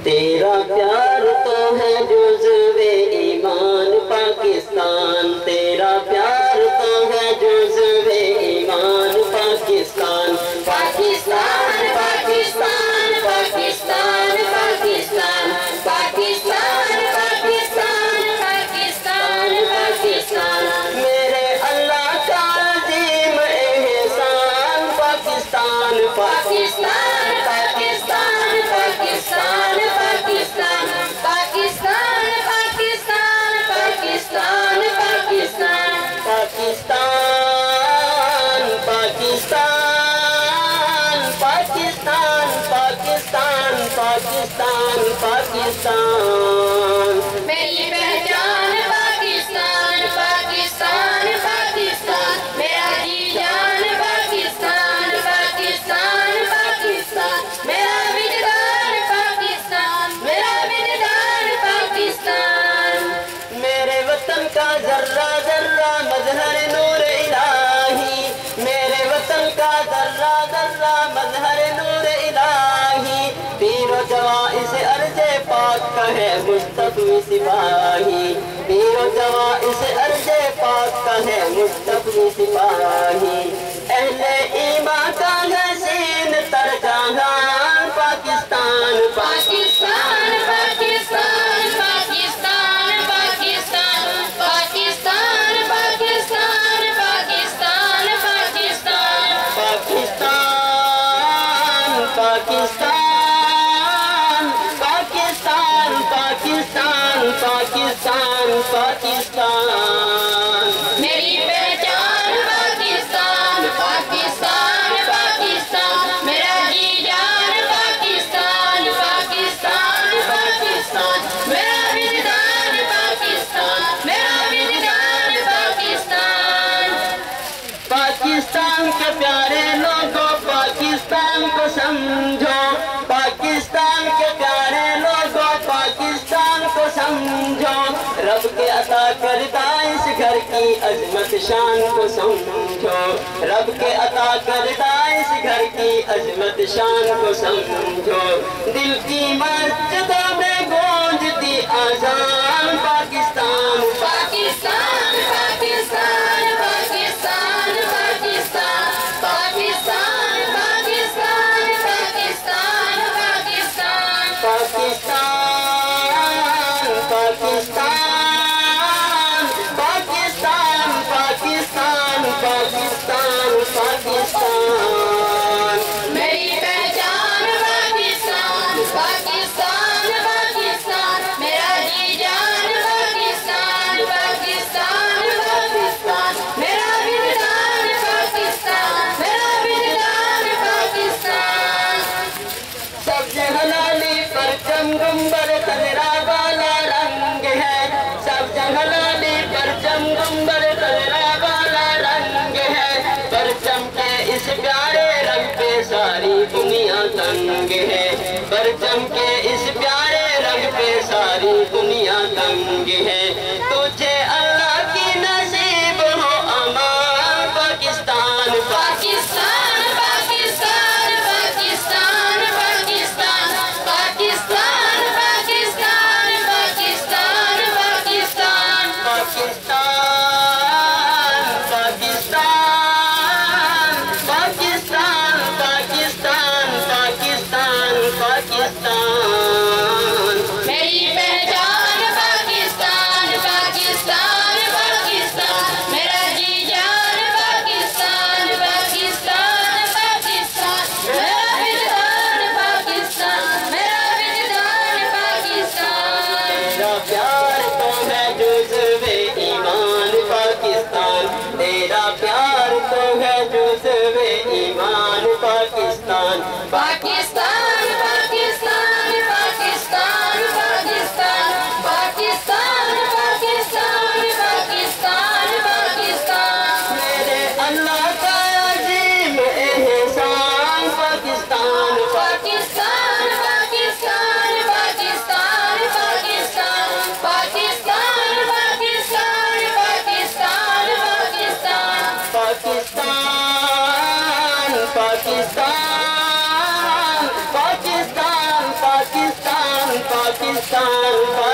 تیرا پیار تو ہے جزوِ ایمان پاکستان، تیرا پیار تو ہے جزوِ ایمان پاکستان، پاکستان پاکستان پاکستان پاکستان پاکستان پاکستان پاکستان پاکستان میرے اللہ کا عظیم احسان، پاکستان پاکستان پاکستان پاکستان پاکستان پاکستان پاکستان پاکستان پاکستان پاکستان پاکستان پاکستان پاکستان پاکستان پاکستان میری پہچان پاکستان پاکستان پاکستان میرا جی جان پاکستان پاکستان پاکستان میرا وجدان پاکستان میرا وجدان پاکستان میرے وطن کا ذرہ ذرہ مظہر نور الہی، میرے وطن کا ذرہ ذرہ مظہر نور الہی، پیر و جواں اس ارض پاک کا ہے مصطفی سپاہی، پیر و جواں اس ارض پاک کا ہے مصطفی سپاہی، اہل ایمان کا حسین تر جہان پاکستان پاکستان پاکستان پاکستان پاکستان پاکستان پاکستان پاکستان پاکستان پاکستان پاکستان پاکستان پاکستان پاکستان میری پہچان پاکستان پاکستان پاکستان میرا جی جان پاکستان پاکستان پاکستان میرا وجدان پاکستان میرا وجدان پاکستان پاکستان کے پیارے لوگوں پاکستان کو سمجھو، پاکستان کے پیارے لوگوں پاکستان کو سمجھو، رب کے عطا کردہ اس گھر کی عظمت شان کو سمجھو، رب کے عطا کردہ اس گھر کی عظمت شان کو سمجھو، دل کی مسجدوں میں گونجتی اذان پاکستان پاکستان پاکستان پاکستان پاکستان پاکستان پاکستان پاکستان پاکستان پاکستان پاکستان پاکستان پاکستان میری پہچان پاکستان پاکستان پاکستان میرا جی جان پاکستان پاکستان پاکستان میرا وجدان پاکستان میرا وجدان پاکستان سبز ہلالی پرچم گنبد خضرا والا رنگ ہے، سبز ہلالی پرچم گنبد خضرا والا رنگ ہے، پرچم کے اس پیارے رنگ پہ ساری دنیا تنگ ہے، پرچم کے اس پیارے رنگ پہ ساری دنیا تنگ ہے، تجھے اللہ کی نصیب ہو امان پاکستان پاکستان پاکستان پاکستان پاکستان پاکستان پاکستان پاکستان پاکستان پاکستان پاکستان پاکستان پاکستان پاکستان میری پہچان پاکستان پاکستان پاکستان میرا جی جان پاکستان پاکستان پاکستان میرا وجدان پاکستان میرا وجدان پاکستان تیرا پیار تو ہے جزوِ ایمان پاکستان، تیرا پیار تو ہے جزوِ ایمان پاکستان، پاکستان پاکستان پاکستان پاکستان پاکستان پاکستان پاکستان پاکستان میرے اللہ کا عظیم احسان پاکستان پاکستان پاکستان پاکستان پاکستان پاکستان پاکستان پاکستان پاکستان پاکستان پاکستان پاکستان